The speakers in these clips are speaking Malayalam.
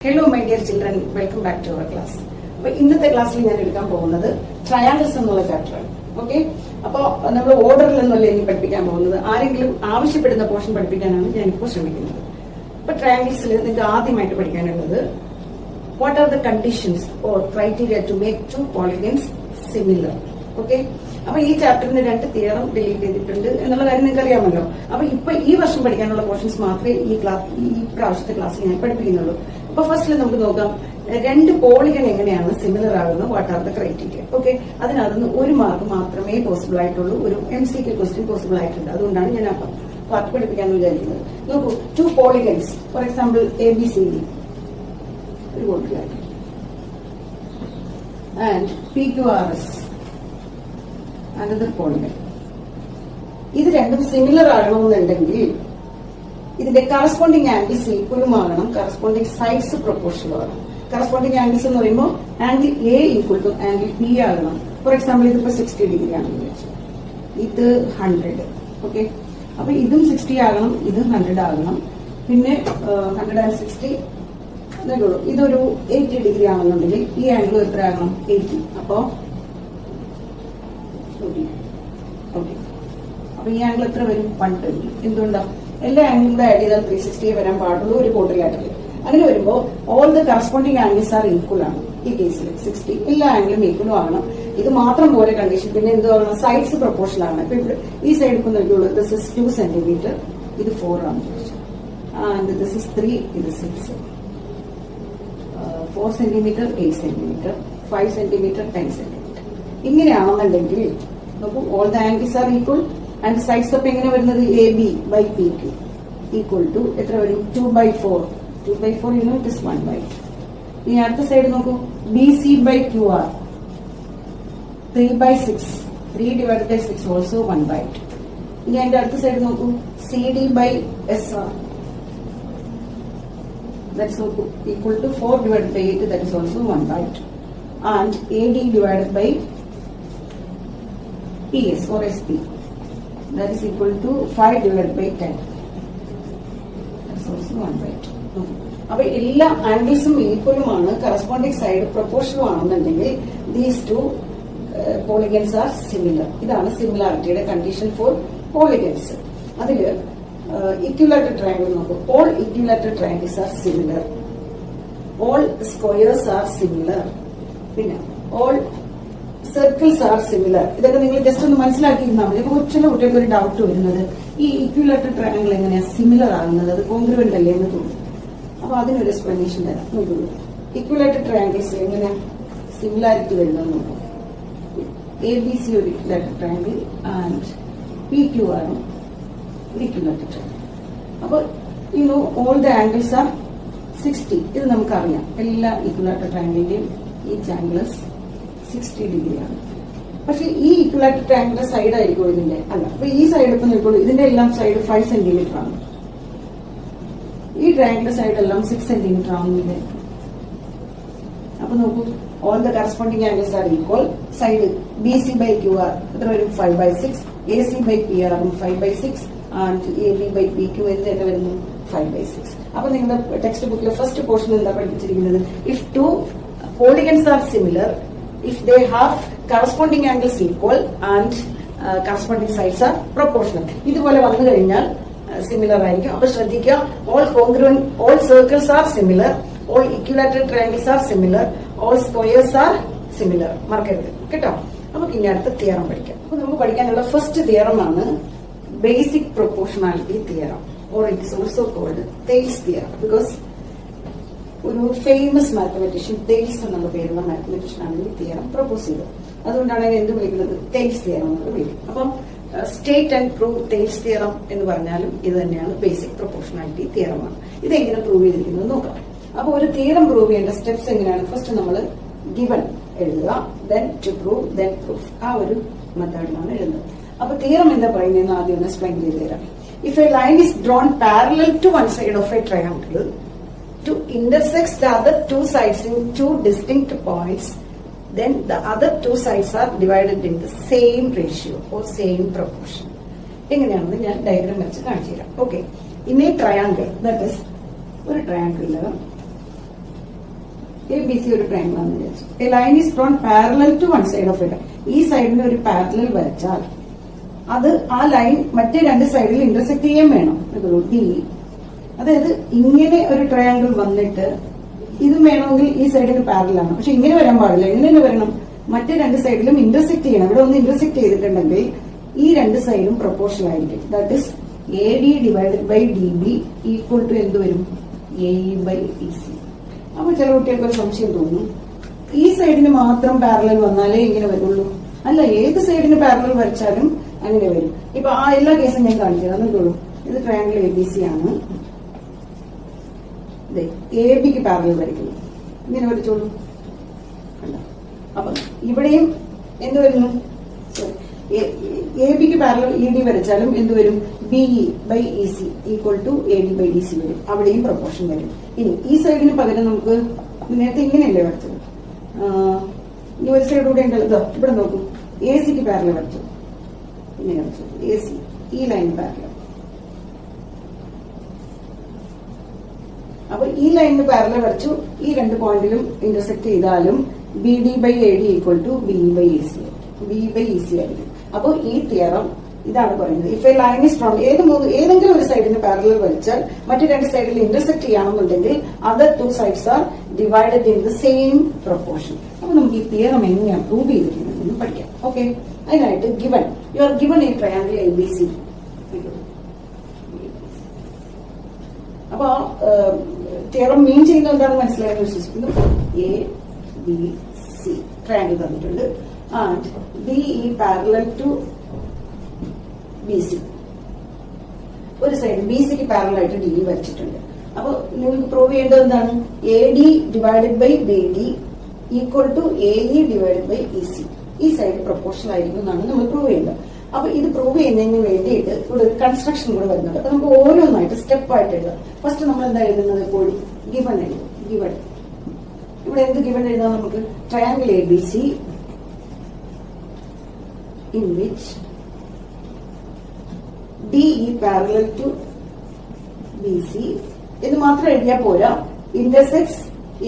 Hello my dear children, welcome back to our class. അപ്പോൾ ഇന്നത്തെ ക്ലാസ്സിൽ ഞാൻ എടുക്കാൻ പോകുന്നത് ട്രയാങ്കിൾസ് എന്നുള്ള ചാപ്റ്ററാണ്. ഓക്കെ, അപ്പോൾ നമ്മൾ ഓർഡറിൽ നിന്നല്ല ഇനി പഠിപ്പിക്കാൻ പോകുന്നത്. ആരെങ്കിലും ആവശ്യപ്പെടുന്ന പോർഷൻ പഠിപ്പിക്കാനാണ് ഞാനിപ്പോൾ ശ്രമിക്കുന്നത്. അപ്പൊ ട്രയാങ്കിൾസിൽ നിങ്ങൾക്ക് ആദ്യമായിട്ട് പഠിക്കാനുള്ളത് what are the conditions or criteria to make two polygons similar. Okay, അപ്പൊ ഈ ചാപ്റ്ററിന് 2 തിയറം ഡിലീറ്റ് ചെയ്തിട്ടുണ്ട് എന്നുള്ള കാര്യം നിങ്ങൾക്ക് അറിയാമല്ലോ. അപ്പൊ ഇപ്പൊ ഈ വർഷം പഠിക്കാനുള്ള പോർഷൻസ് മാത്രമേ ഈ പ്രാവശ്യത്തെ ക്ലാസ്സിൽ ഞാൻ പഠിപ്പിക്കുന്നുള്ളൂ. അപ്പൊ ഫസ്റ്റിൽ നമുക്ക് നോക്കാം 2 പോളിഗൺ എങ്ങനെയാണ് സിമിലർ ആകുന്നത്, what are the criteria. Okay, അതിനകത്തുനിന്ന് 1 മാർക്ക് മാത്രമേ പോസിബിൾ ആയിട്ടുള്ളൂ. ഒരു MCQ ക്വസ്റ്റ്യൻ പോസിബിൾ ആയിട്ടുണ്ട്. അതുകൊണ്ടാണ് ഞാൻ അപ്പം പാർട്ട് പഠിപ്പിക്കാന്ന് വിചാരിക്കുന്നത്. നോക്കൂ, 2 പോളിഗൺസ് ഫോർ എക്സാമ്പിൾ ABCD ഒരു കോട്ടിലാക്കി ആൻഡ് PQRS അനദർ പോളിഗൺ. ഇത് രണ്ടും സിമിലർ ആകണമെന്നുണ്ടെങ്കിൽ ഇതിന്റെ കറസ്പോണ്ടിങ് ആംഗിൾസ് ഈക്വലും ആകണം, കറസ്പോണ്ടിങ് സൈഡ്സ് പ്രൊപ്പോർഷണൽ ആകണം. കറസ്പോണ്ടിങ് ആംഗിൾസ് എന്ന് പറയുമ്പോൾ angle A equal to angle B ആകണം. ഫോർ എക്സാമ്പിൾ ഇതിപ്പോ 60 ഡിഗ്രി ആണെന്ന് വെച്ചു, ഇത് 100. ഓക്കെ, അപ്പൊ ഇതും 60 ആകണം, ഇത് 100 ആകണം. പിന്നെ 160 എന്നേക്കുള്ളൂ. ഇതൊരു 80 ഡിഗ്രി ആണെന്നുണ്ടെങ്കിൽ ഈ ആംഗിൾ എത്ര ആകണം? 80. അപ്പോ ഓക്കെ, അപ്പൊ ഈ ആംഗിൾ എത്ര വരും? 120. എന്തുകൊണ്ടാ? എല്ലാ ആംഗിളും കൂടെ ആഡ് ചെയ്താൽ 360 വരാൻ പാടുള്ളൂ ഒരു ക്വാഡ്രിലാറ്ററൽ. അങ്ങനെ വരുമ്പോൾ all the corresponding angles are equal ആണ്. ഈ കേസിൽ 60 എല്ലാ ആംഗിളും ഈക്വലും ആകണം. ഇത് മാത്രം പോലെ കണ്ടീഷൻ. പിന്നെ എന്ത് ആകണം? സൈഡ്സ് പ്രൊപ്പോർഷണൽ ആണ്. ഇപ്പൊ ഇവിടെ ഈ സൈഡ് ഇപ്പൊ നോക്കിയുള്ളൂ, ദിസ് ഇസ് 2 സെന്റിമീറ്റർ, ഇത് 4 ആണ്. ആൻഡ് ദിസ് ഇസ് 3, ഇത് 6. 4 സെന്റിമീറ്റർ, 8 സെന്റിമീറ്റർ, 5 സെന്റിമീറ്റർ, 10 സെന്റിമീറ്റർ. ഇങ്ങനെയാണെന്നുണ്ടെങ്കിൽ നോക്കൂ, all the angles are equal and sides അപ്പൊ എങ്ങനെ വരുന്നത്? AB by PQ equal to എത്ര വരും? 2/4. 2/4 ഇറ്റ് ഇസ് 1/2. ഇനി അടുത്ത സൈഡ് നോക്കൂ, BC by QR 3/6. 3 divided by 6 also 1/2. ഇനി അതിന്റെ അടുത്ത സൈഡ് നോക്കൂ, CD by SR that's equal to 4 divided by 8, that is also 1/2. And AD divided by PS or SP, that is equal to 5 divided by 10, that's also 1/2. അപ്പൊ എല്ലാ ആംഗിൾസും ഈക്വലുമാണ്, കറസ്പോണ്ടിങ് സൈഡ് പ്രൊപ്പോർഷനും ആണെന്നുണ്ടെങ്കിൽ ദീസ് 2 പോളിഗൺസ് ആർ സിമിലർ. ഇതാണ് സിമിലാരിറ്റിയുടെ കണ്ടീഷൻ ഫോർ പോളിഗൺസ്. അതില് ഇക്വിലാറ്റർ ട്രയാങ്കിൾ നോക്കൂ, all equilateral triangles are similar, all squares are similar, പിന്നെ ഓൾ സർക്കിൾസ് ആർ സിമിലർ. ഇതൊക്കെ നിങ്ങൾ ജസ്റ്റ് ഒന്ന് മനസ്സിലാക്കിയിരുന്നാൽ മതി. ഇപ്പൊ ചില കുട്ടികൾക്ക് ഒരു ഡൗട്ട് വരുന്നത്, ഈ ഇക്വിലാറ്റർ ട്രയാങ്കിൾ എങ്ങനെയാ സിമിലർ ആകുന്നത്, അത് കോൺഗ്രുവന്റ് അല്ലേ എന്ന് തോന്നുന്നു. അപ്പൊ അതിനൊരു എക്സ്പ്ലനേഷൻ തരാം. നോക്കുള്ളൂ, ഇക്വിലാറ്റർ ട്രയാങ്കിൾസ് എങ്ങനെ സിമിലാരിറ്റി വരുന്നത് നോക്കൂ. ABC ഒരു equilateral triangle and PQR equilateral triangle. അപ്പൊ ഓൾ ദ ആംഗിൾസ് ആർ 60. ഇത് നമുക്കറിയാം, എല്ലാ ഇക്വിലാറ്റർ ട്രയാങ്കിളിന്റെയും ഈച്ച് ആംഗിൾസ് 60 ഡിഗ്രിയാണ്. പക്ഷെ ഈ ഇക്വിലാറ്റർ ട്രയാങ്കിളിന്റെ സൈഡ് ആയിരിക്കും ഇതിന്റെ അല്ല. അപ്പൊ ഈ സൈഡ് ഇപ്പൊ നോക്കുള്ളൂ, ഇതിന്റെ എല്ലാം സൈഡ് 5 സെന്റിമീറ്റർ ആണ്. ഈ ട്രയാങ്കിളിന്റെ സൈഡ് എല്ലാം 6 സെന്റിമീറ്റർ ആവുന്നില്ലേ? അപ്പൊ നോക്കൂ, all the corresponding angles are equal. Side BC by QR എത്ര വരും? 5/6. AC by PR 5/6. And AB by PQ എന്ന് വരുന്നു 5/6. അപ്പൊ നിങ്ങളുടെ ടെക്സ്റ്റ് ബുക്കിലെ ഫസ്റ്റ് പോർഷൻ എന്താ പഠിപ്പിച്ചിരിക്കുന്നത്? If 2 polygons are similar, if they have corresponding angles equal and corresponding sides are proportional. ഇതുപോലെ വന്നു കഴിഞ്ഞാൽ സിമിലർ ആയിരിക്കും. അപ്പൊ ശ്രദ്ധിക്കുക, all congruent, all circles are similar, all equilateral triangles are similar, all squares are similar. മറക്കരുത് കേട്ടോ. നമുക്ക് ഇനി അടുത്ത തിയറം പഠിക്കാം. അപ്പൊ നമുക്ക് പഠിക്കാനുള്ള ഫസ്റ്റ് തിയറമാണ് basic proportionality theorem, or it is also called Thales theorem. Because ഒരു ഫേമസ് മാത്തമാറ്റീഷ്യൻ തെയ്ൽസ് എന്നുള്ള പേരുള്ള മാത്തമാറ്റീഷ്യനാണ് ഈ തിയറം പ്രൊപ്പോസ് ചെയ്തത്. അതുകൊണ്ടാണ് അതിനെ എന്ത് വിളിക്കുന്നത്? തെയ്ൽസ് തിയറം എന്ന് വിളിക്കും. അപ്പം സ്റ്റേറ്റ് ആൻഡ് പ്രൂവ് തെയ്ൽസ് തിയറം എന്ന് പറഞ്ഞാലും ഇത് തന്നെയാണ് ബേസിക് പ്രൊപ്പോർഷണാലിറ്റി തിയറമാണ്. ഇതെങ്ങനെ പ്രൂവ് ചെയ്തിരിക്കുന്നത് നോക്കാം. അപ്പൊ ഒരു തിയറം പ്രൂവ് ചെയ്യേണ്ട സ്റ്റെപ്സ് എങ്ങനെയാണ്? ഫസ്റ്റ് നമ്മൾ ഗിവൺ എഴുതുക, then to prove, then proof. ആ ഒരു മെത്തേഡിലാണ് എഴുതുന്നത്. അപ്പൊ തിയറം എന്താ പറയുന്നതെന്ന് ആദ്യം ഒന്ന് എക്സ്പ്ലെയിൻ ചെയ്ത് തരാം. If a line is drawn parallel to one side of a triangle to intersect the other 2 sides in 2 distinct points, then the other 2 sides are divided in the same ratio or same proportion. എങ്ങനെയാണെന്ന് ഞാൻ ഡയഗ്രാം വെച്ച് കാണിച്ചു തരാം. Okay, in a triangle, that is ഒരു ട്രയാങ്കിളില് എ ബി സി ഒരു ട്രയാങ്കിൾ ആണെന്ന് വിചാരിച്ചു. A line is drawn parallel to one side of it. ഈ സൈഡിന് ഒരു പാരലൽ വരച്ചാൽ അത് ആ ലൈൻ മറ്റേ രണ്ട് സൈഡിൽ ഇന്റർസെക്ട് ചെയ്യാൻ വേണം. ഡി, അതായത് ഇങ്ങനെ ഒരു ട്രയാങ്കിൾ വന്നിട്ട് ഇതും വേണമെങ്കിൽ ഈ സൈഡിന് പാരലാണ്. പക്ഷെ ഇങ്ങനെ വരാൻ പാടില്ല. എങ്ങനെ വരണം? മറ്റേ രണ്ട് സൈഡിലും ഇന്റർസെക്ട് ചെയ്യണം. ഇവിടെ ഒന്ന് ഇന്റർസെക്ട് ചെയ്തിട്ടുണ്ടെങ്കിൽ ഈ രണ്ട് സൈഡും പ്രൊപ്പോർഷണൽ ആയിരിക്കും. That is A D divided by D B equal to എന്ത് വരും? A E by E C. അപ്പൊ ചില കുട്ടികൾക്ക് ഒരു സംശയം തോന്നും, ഈ സൈഡിന് മാത്രം പാരലൽ വന്നാലേ ഇങ്ങനെ വരുള്ളൂ. അല്ല, ഏത് സൈഡിന് പാരലൽ വരച്ചാലും അങ്ങനെ വരും. ഇപ്പൊ ആ എല്ലാ കേസും ഞാൻ കാണിച്ചു തന്നിട്ടുള്ളൂ. ഇത് ട്രയാങ്കിൾ എ ബി സി ആണ്. എ ബിക്ക് പാരലൽ വരയ്ക്കുന്നു. ഇങ്ങനെ വരച്ചോളൂ. കണ്ടോ? അപ്പൊ ഇവിടെയും എന്ത് വരുന്നു? എ ബിക്ക് പാരലൽ ഇ ഡി വരച്ചാലും എന്ത് വരും? B E by E C equal to A D by D C വരും. അവിടെയും പ്രൊപ്പോർഷൻ വരും. ഇനി ഈ സൈഡിന് പകരം നമുക്ക് നേരത്തെ ഇങ്ങനെയല്ലേ വരച്ചത്? ഇനി ഒരു സൈഡ് കൂടെ ഉണ്ടല്ലോ. ഇവിടെ നോക്കൂ, എ സിക്ക് പാരലൽ വരച്ചു. ഇങ്ങനെ വരച്ചു എ സി, ഈ ലൈൻ പാരലൽ. അപ്പൊ ഈ ലൈനിന് പാരലൽ വരച്ചു. ഈ രണ്ട് പോയിന്റിലും ഇന്റർസെക്ട് ചെയ്താലും B D by A D equal to B by E C, B by E C ആയിരിക്കും. അപ്പൊ ഈ തിയറം ഇതാണ് പറയുന്നത്. If a line is drawn, ഏതെങ്കിലും ഒരു സൈഡിന് പാരലൽ വരച്ചാൽ മറ്റു രണ്ട് സൈഡിൽ ഇന്റർസെക്ട് ചെയ്യണമെന്നുണ്ടെങ്കിൽ other two sides are divided in the same proportion. അപ്പൊ നമുക്ക് ഈ തിയറം എങ്ങനെയാണ് പ്രൂവ് ചെയ്തിരിക്കുന്നതെന്ന് പഠിക്കാം. ഓക്കെ, അതിനായിട്ട് given you are given a triangle A B C. അപ്പൊ തിയറം മീൻ ചെയ്യുന്നത് എന്താണെന്ന് മനസ്സിലായെന്ന് വിശ്വസിക്കുന്നു. എ ബി സി ട്രയാങ്കിൾ തന്നിട്ടുണ്ട്. And B E parallel to B C. ഒരു സൈഡ് ബി സിക്ക് പാരലൽ ആയിട്ട് ഡി വരച്ചിട്ടുണ്ട്. അപ്പൊ നിങ്ങൾക്ക് പ്രൂവ് ചെയ്യേണ്ടത് എന്താണ്? A D divided by B D equal to A E divided by E C. ഈ സൈഡ് പ്രൊപ്പോർഷണൽ ആയിരിക്കും എന്നാണ് നമ്മൾ പ്രൂവ് ചെയ്യേണ്ടത്. അപ്പൊ ഇത് പ്രൂവ് ചെയ്യുന്നതിന് വേണ്ടിയിട്ട് ഇവിടെ ഒരു കൺസ്ട്രക്ഷൻ കൂടെ വരുന്നുണ്ട്. അപ്പൊ നമുക്ക് ഓരോന്നായിട്ട് സ്റ്റെപ്പായിട്ട് എഴുതാം. ഫസ്റ്റ് നമ്മൾ എന്താ എഴുതുന്നത്? ഇപ്പോൾ ഗിവൺ എഴുതും. ഗിവൺ ഇവിടെ എന്ത് ഗിവൺ എഴുതാം നമുക്ക്? Triangle A B C in which D E parallel to B C എന്ന് മാത്രം എഴുതിയാൽ പോരാ. ഇന്റർസെക്ട്സ്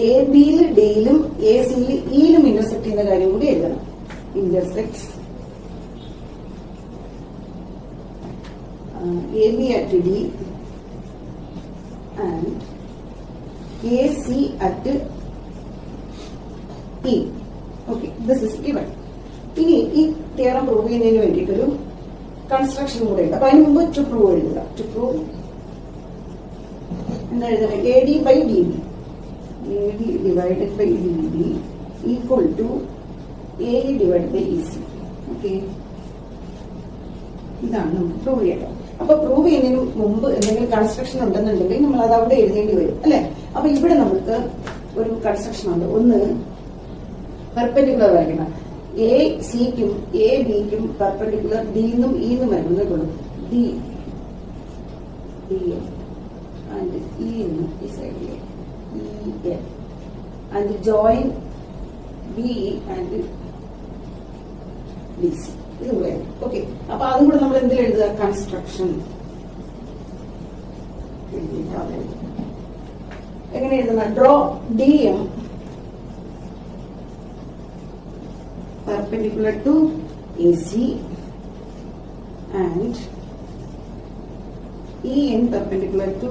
എ ബിയിൽ ഡിയിലും എ സിയിൽ ഇയിലും ഇന്റർസെക്ട് ചെയ്യുന്ന കാര്യം കൂടി എഴുതണം. Intersects A B at D and A C at E. Okay, this is given. ഇനി ഈ തിയറം പ്രൂവ് ചെയ്യുന്നതിന് വേണ്ടിയിട്ടൊരു കൺസ്ട്രക്ഷൻ കൂടെ ഉണ്ട്. അപ്പൊ അതിന് മുമ്പ് ടു പ്രൂവ് എഴുതുക. ടു പ്രൂവ് എന്താ എഴുതുന്നത്? A D by D B, A D divided by D B equal to A E divided by E C. Okay, ഇതാണ് നമുക്ക് പ്രൂവ് ചെയ്യേണ്ടത്. അപ്പൊ പ്രൂവ് ചെയ്യുന്നതിന് മുമ്പ് എന്തെങ്കിലും കൺസ്ട്രക്ഷൻ ഉണ്ടെന്നുണ്ടെങ്കിൽ നമ്മൾ അത് അവിടെ എഴുതേണ്ടി വരും, അല്ലെ? അപ്പൊ ഇവിടെ നമുക്ക് ഒരു കൺസ്ട്രക്ഷൻ ഉണ്ട്. ഒന്ന് പെർപെൻഡിക്കുലർ വരയ്ക്കണം. എ സിക്കും എ ബിക്കും പെർപെൻഡിക്കുലർ ഡിന്നും ഇന്നും വരുന്നത് ഡി ഡി ആൻഡ് ഇ എന്നും ഈ സൈഡിലെ E N and join B and D C. ഇത് വേണം. ഓക്കെ, അപ്പൊ അതും കൂടെ നമ്മൾ എന്തിൽ എഴുതുക? കൺസ്ട്രക്ഷൻ. എങ്ങനെ എഴുതുന്ന? Draw D M perpendicular to AC and EN perpendicular to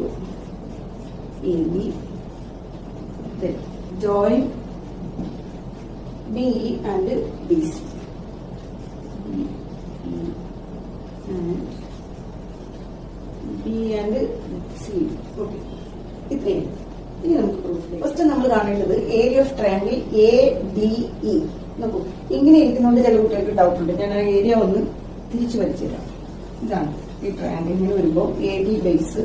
AB. Then join BE and BC. And B and C. Okay. ഇത്രയും. ഇനി നമുക്ക് പ്രൂഫ്. ഫസ്റ്റ് നമ്മൾ കാണേണ്ടത് area of triangle A D E. നോക്കൂ, ഇങ്ങനെ ഇരിക്കുന്നതുകൊണ്ട് ചില കുട്ടികൾക്ക് ഡൗട്ട് ഉണ്ട്. ഞാൻ ആ ഏരിയ ഒന്ന് തിരിച്ചു വരച്ചുതരാം. ഇതാണ് ഈ ട്രയാങ്കിൾ. ഇങ്ങനെ വരുമ്പോൾ എ ഡി ബേസ്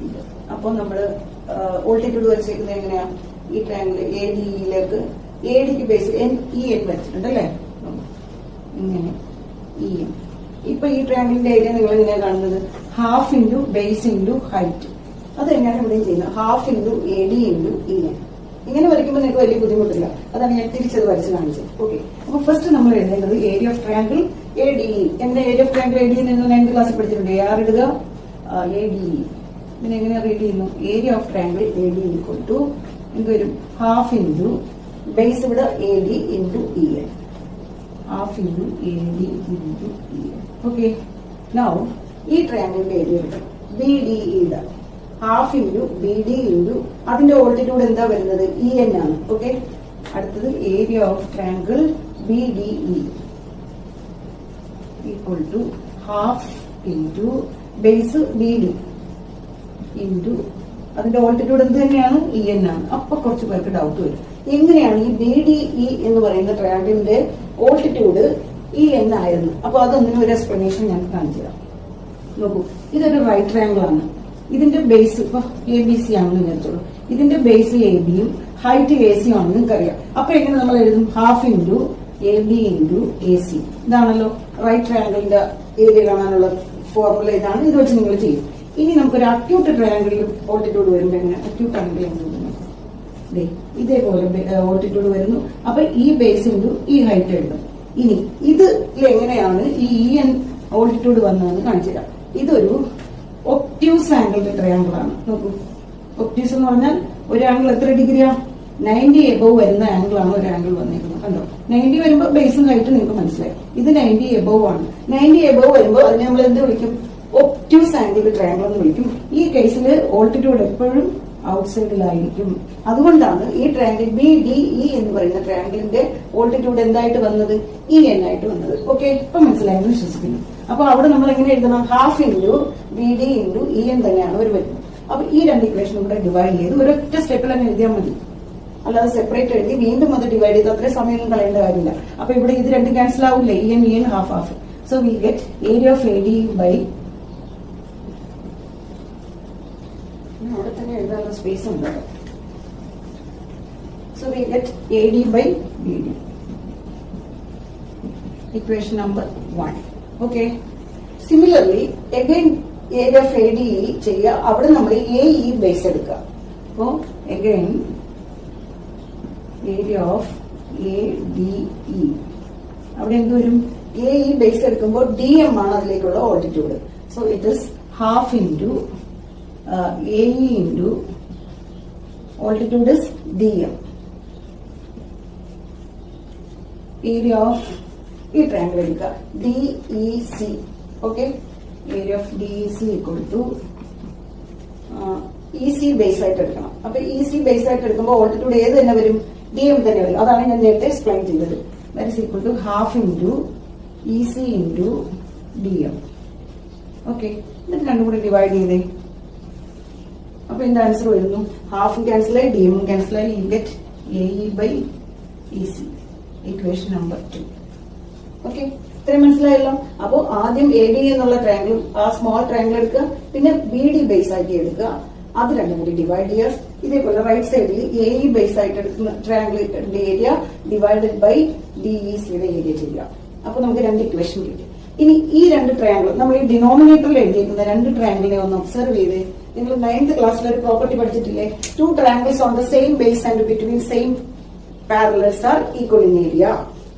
ഇത്. അപ്പോൾ നമ്മള് ഓൾട്ടിറ്റ്യൂഡ് വരച്ചേക്കുന്നത് എങ്ങനെയാ? ഈ ട്രയാങ്കിൾ എ ഡിയിലേക്ക് എ ഡിക്ക് ബേസ് ഇ എൻ വരച്ചിട്ടുണ്ട്, അല്ലേ? ഇങ്ങനെ ഇ എൻ. ഇപ്പൊ ഈ ട്രയാങ്കിളിന്റെ ഏരിയ നിങ്ങൾ എങ്ങനെയാണ് കാണുന്നത്? Half into base into height. അത് തന്നെയാണ് ഇവിടെയും ചെയ്യുന്നത്. Half into A D into E N. ഇങ്ങനെ വരയ്ക്കുമ്പോൾ നിങ്ങൾക്ക് വലിയ ബുദ്ധിമുട്ടില്ല. അതാണ് ഞാൻ തിരിച്ചത് വരച്ച് കാണിച്ചത്. ഓക്കെ, അപ്പൊ ഫസ്റ്റ് നമ്മൾ എഴുതേണ്ടത് area of triangle A D E. എന്റെ area of triangle A D എന്ന് 9th ക്ലാസ്സിൽ പഠിച്ചിട്ടുണ്ട്. ആർ ഇടുക, എ ഡി ഇ. ഇതിനെങ്ങനെ റീഡ് ചെയ്യുന്നു? Area of triangle A D equal to എന്ത് വരും? ഹാഫ് ഇൻറ്റു ബേസ് ഇവിടെ AD into EN. Half into AD into EN. Okay, now ഈ ട്രയാങ്കിളിന്റെ ഏരിയ എടുക്കണം. BDE half into BD into അതിന്റെ ഓൾട്ടിറ്റ്യൂഡ് എന്താ വരുന്നത്? EN ആണ്. ഓക്കെ, അടുത്തത് area of triangle BDE equal to half into base BD into അതിന്റെ ഓൾട്ടിറ്റ്യൂഡ് എന്ത് തന്നെയാണ്? EN ആണ്. അപ്പൊ കുറച്ച് പേർക്ക് ഡൗട്ട് വരും, എങ്ങനെയാണ് ഈ BDE എന്ന് പറയുന്ന ട്രയാങ്കിളിന്റെ ഓൾട്ടിറ്റ്യൂഡ് EN ആയിരുന്നു? അപ്പൊ അതൊന്നിനും ഒരു എക്സ്പ്ലനേഷൻ ഞാൻ കാണിച്ചു തരാം. നോക്കൂ, ഇതൊരു റൈറ്റ് ട്രയാങ്കിൾ ആണ്. ഇതിന്റെ ബേസ് ഇപ്പൊ ABC ആണെന്ന് വിചാരിച്ചോളൂ. ഇതിന്റെ ബേസ് AB യും ഹൈറ്റ് AC ആണെന്ന് നിങ്ങൾക്കറിയാം. അപ്പൊ എങ്ങനെ നമ്മൾ എഴുതും? Half into AB into AC. ഇതാണല്ലോ റൈറ്റ് ട്രയാങ്കിളിന്റെ ഏരിയ കാണാനുള്ള ഫോർമുല. ഇതാണ്. ഇത് വെച്ച് നിങ്ങൾ ചെയ്യും. ഇനി നമുക്കൊരു അക്യൂട്ട് ട്രയാങ്കിളിൽ ഓൾട്ടിറ്റ്യൂഡ് വരുമ്പോൾ എങ്ങനെ? അക്യൂട്ട് ആണെങ്കിൽ ഇതേപോലെ ഓൾട്ടിറ്റ്യൂഡ് വരുന്നു. അപ്പൊ ഈ ബേസ് ഇൻറ്റു ഈ ഹൈറ്റ് എഴുതും. ഇനി ഇതിൽ എങ്ങനെയാണ് ഈ EN ഓൾട്ടിറ്റ്യൂഡ് വന്നതെന്ന് കാണിച്ചു തരാം. ഇതൊരു ഒപ്റ്റ്യൂസ് ആംഗിളിന്റെ ട്രയാങ്കിൾ ആണ്. നോക്കൂ, ഒപ്റ്റ്യൂസ് എന്ന് പറഞ്ഞാൽ ഒരു ആംഗിൾ എത്ര ഡിഗ്രിയാ? 90 എബവ് വരുന്ന ആംഗിൾ ആണ് ഒരു ആംഗിൾ വന്നിരിക്കുന്നത്. കണ്ടോ, 90 വരുമ്പോൾ ബേസും ഹൈറ്റും നിങ്ങൾക്ക് മനസ്സിലായി. ഇത് 90 എബവ് ആണ്. 90 എബവ് വരുമ്പോൾ അതിനെ നമ്മൾ എന്ത് വിളിക്കും? ഒപ്റ്റ്യൂസ് ആംഗിൾ ട്രയാങ്കിൾ എന്ന് വിളിക്കും. ഈ കേസിൽ ഓൾട്ടിറ്റ്യൂഡ് എപ്പോഴും ഔട്ട്സൈഡിലായിരിക്കും. അതുകൊണ്ടാണ് ഈ ട്രയാങ്കിൾ BDE എന്ന് പറയുന്ന ട്രയാങ്കിളിന്റെ ഓൾട്ടിറ്റ്യൂഡ് എന്തായിട്ട് വന്നത്? EN ആയിട്ട് വന്നത്. ഓക്കെ, ഇപ്പൊ മനസ്സിലായെന്ന് വിശ്വസിക്കുന്നു. അപ്പൊ അവിടെ നമ്മൾ എങ്ങനെ എഴുതണം? Half into BD into EN തന്നെയാണ് ഒരു വരുന്നത്. അപ്പൊ ഈ രണ്ട് ഇക്വേഷനും കൂടെ ഡിവൈഡ് ചെയ്ത് ഒരൊറ്റ സ്റ്റെപ്പിൽ തന്നെ എഴുതിയാൽ മതി. അല്ലാതെ സെപ്പറേറ്റ് എഴുതി വീണ്ടും അത് ഡിവൈഡ് ചെയ്ത് അത്രയും സമയമൊന്നും കളയേണ്ട കാര്യമില്ല. അപ്പൊ ഇവിടെ ഇത് രണ്ടും ക്യാൻസൽ ആവില്ലേ? EN half half. So we get area of AD by, അവിടെ തന്നെ എഴുതാനുള്ള സ്പേസ് ഉണ്ട്. So we get AD by BD. Equation number 1. Okay, similarly again area of ADE ചെയ്യുക. അവിടെ നമ്മൾ AE ബേസ് എടുക്കുക. അപ്പോ അഗൈൻ ഏരിയ ഓഫ് ADE അവിടെ എന്ത് വരും? AE ബേസ് എടുക്കുമ്പോൾ DM ആണ് അതിലേക്കുള്ള altitude. So it is half into AE into altitude is DM. Area of ഈ ട്രയാങ്കിൾ എടുക്കുക DEC. Okay, area of DEC equal to EC base ആയിട്ട് എടുക്കണം. അപ്പൊ EC ബേസ് ആയിട്ട് എടുക്കുമ്പോൾ ഓൾട്ടിറ്റ്യൂഡ് ഏത് തന്നെ വരും? DM തന്നെ വരും. അതാണ് ഞാൻ നേരത്തെ എക്സ്പ്ലെയിൻ ചെയ്തത്. That is equal to half into EC into DM. Okay, എന്നിട്ട് രണ്ടും കൂടി ഡിവൈഡ് ചെയ്തേ. അപ്പൊ എന്റെ ആൻസർ വരുന്നു ഹാഫും ക്യാൻസലായി DMും ക്യാൻസലായി. You get AE by EC. Equation number 2. Okay, ഇത്രയും മനസ്സിലായല്ലോ. അപ്പോ ആദ്യം AD എന്നുള്ള ട്രയാങ്കിൾ, ആ സ്മോൾ ട്രയാങ്കിൾ എടുക്കുക, പിന്നെ BD ബേസ് ആയിട്ട് എടുക്കുക, അത് രണ്ടും കൂടി ഡിവൈഡ് ചെയ്യുക. ഇതേപോലെ റൈറ്റ് സൈഡിൽ AE ബേസ് ആയിട്ട് എടുക്കുന്ന ട്രയാങ്കിളിന്റെ ഏരിയ ഡിവൈഡഡ് ബൈ DECയുടെ ഏരിയ ചെയ്യുക. അപ്പൊ നമുക്ക് രണ്ട് ഇക്വേഷൻ കിട്ടി. ഇനി ഈ രണ്ട് ട്രയാങ്കിൾ നമ്മൾ ഈ ഡിനോമിനേറ്ററിൽ എഴുതിയിരിക്കുന്ന രണ്ട് ട്രയാങ്കിളിനെ ഒന്ന് ഒബ്സർവ് ചെയ്ത്, നിങ്ങൾ 9th ക്ലാസ്സിൽ ഒരു property പഠിച്ചിട്ടില്ലേ? 2 triangles on the same base and between same parallels are equal in area.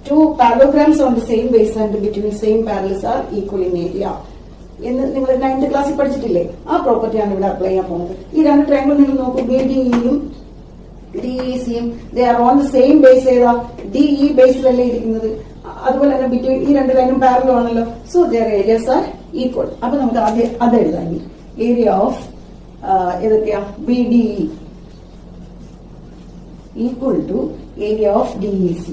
2 parallelograms on the same base and between same parallels are equal in area എന്ന് നിങ്ങൾ 9th ക്ലാസ്സിൽ പഠിച്ചിട്ടില്ലേ? ആ പ്രോപ്പർട്ടിയാണ് ഇവിടെ അപ്ലൈ ചെയ്യാൻ പോകുന്നത്. ഈ രണ്ട് ട്രയാങ്കിൾ നിങ്ങൾ നോക്കൂ, BDEയും DECയും they are on the same base. ഏതാ? DE ബേസിലല്ലേ ഇരിക്കുന്നത്. അതുപോലെ തന്നെ ബിറ്റ്വീൻ ഈ രണ്ട് ലൈനും പാരലൽ ആണല്ലോ. So their areas are equal. അപ്പൊ നമുക്ക് ആദ്യം അത് എഴുതാം. ഏരിയ ഓഫ് ഏതൊക്കെയാ? BDE equal to area of DEC.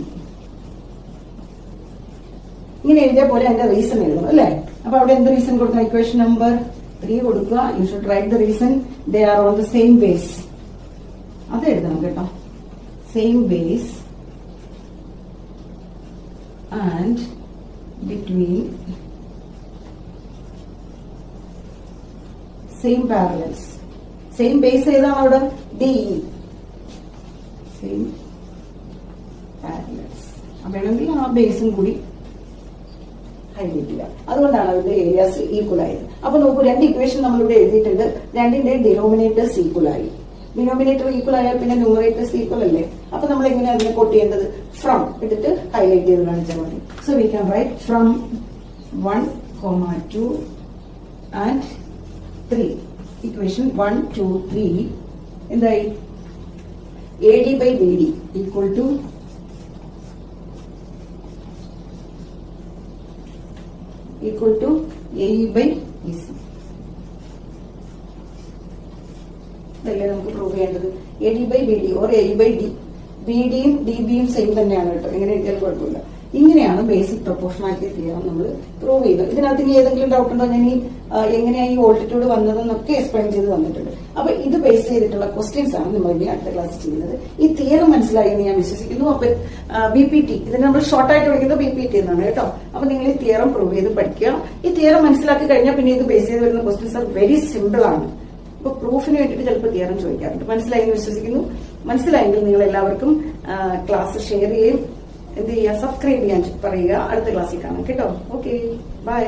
ഇങ്ങനെ എഴുതിയ പോലെ അതിന്റെ റീസൺ എഴുതണം അല്ലേ? അപ്പൊ അവിടെ എന്ത് റീസൺ കൊടുക്കണം? ഇക്വേഷൻ നമ്പർ 3 കൊടുക്കുക. You should write the reason. They are on the same base. അത് എഴുതണം കേട്ടോ. Same base and between same parallels. Same base ഏതാണ് അവിടെ? DE. Same parallels. വേണമെങ്കിൽ ആ ബേസും കൂടി ഹൈലൈറ്റ് ചെയ്യാം. അതുകൊണ്ടാണ് അതിന്റെ ഏരിയാസ് ഈക്വൽ ആയത്. അപ്പൊ നോക്കൂ, രണ്ട് ഇക്വേഷൻ നമ്മളിവിടെ എഴുതിയിട്ടുണ്ട്. രണ്ടിന്റെ ഡിനോമിനേറ്റേഴ്സ് ഈക്വൽ ആയി. ഡിനോമിനേറ്റർ ഈക്വൽ ആയാൽ പിന്നെ ന്യൂമറേറ്റേഴ്സ് ഈക്വൽ അല്ലേ? അപ്പൊ നമ്മൾ എങ്ങനെയാണ് അതിനെ കോട്ട് ചെയ്യേണ്ടത്? ഫ്രം ഇട്ടിട്ട് ഹൈലൈറ്റ് ചെയ്ത് കാണിച്ചാൽ മതി. So we can write from 1, 2 and 3. Equation 1, 2, 3 എന്തായി? AD by BD equal to AE by EC. ഇതല്ലേ നമുക്ക് പ്രൂവ് ചെയ്യേണ്ടത്. AD by BD or AE by D. BDയും DBയും സെയിം തന്നെയാണ് കേട്ടോ, എങ്ങനെ എഴുതിയാലും കുഴപ്പമില്ല. ഇങ്ങനെയാണ് ബേസിക് പ്രൊപ്പോർഷണാലിറ്റി തിയറം നമ്മൾ പ്രൂവ് ചെയ്തത്. ഇതിനകത്ത് ഇനി ഏതെങ്കിലും ഡൗട്ട് ഉണ്ടോ? ഞാൻ എങ്ങനെയാണ് ഈ വോൾട്ടിറ്റ്യൂഡ് വന്നതെന്നൊക്കെ എക്സ്പ്ലെയിൻ ചെയ്ത് തന്നിട്ടുണ്ട്. അപ്പൊ ഇത് ബേസ് ചെയ്തിട്ടുള്ള ക്വസ്റ്റ്യൻസ് ആണ് നമ്മൾ ഇനി അടുത്ത ക്ലാസ് ചെയ്യുന്നത്. ഈ തിയറം മനസ്സിലായി എന്ന് ഞാൻ വിശ്വസിക്കുന്നു. അപ്പൊ BPT ഇതിനെ നമ്മൾ ഷോർട്ടായിട്ട് വിളിക്കുന്നത് BPT എന്നാണ് കേട്ടോ. അപ്പൊ നിങ്ങൾ ഈ തിയറം പ്രൂവ് ചെയ്ത് പഠിക്കുക. ഈ തിയറം മനസ്സിലാക്കി കഴിഞ്ഞാൽ പിന്നെ ഇത് ബേസ് ചെയ്ത് വരുന്ന ക്വസ്റ്റ്യൻസ് ആർ വെരി സിമ്പിൾ ആണ്. ഇപ്പൊ പ്രൂഫിന് വേണ്ടിയിട്ട് ചിലപ്പോൾ തിയറം ചോദിക്കാറുണ്ട്. മനസ്സിലായി എന്ന് വിശ്വസിക്കുന്നു. മനസ്സിലായെങ്കിൽ നിങ്ങൾ എല്ലാവർക്കും ക്ലാസ് ഷെയർ ചെയ്യുകയും എന്ത് ചെയ്യുക, സബ്സ്ക്രൈബ് ചെയ്യാൻ പറയുക. അടുത്ത ക്ലാസ്സിൽ കാണാം കേട്ടോ. Okay, by.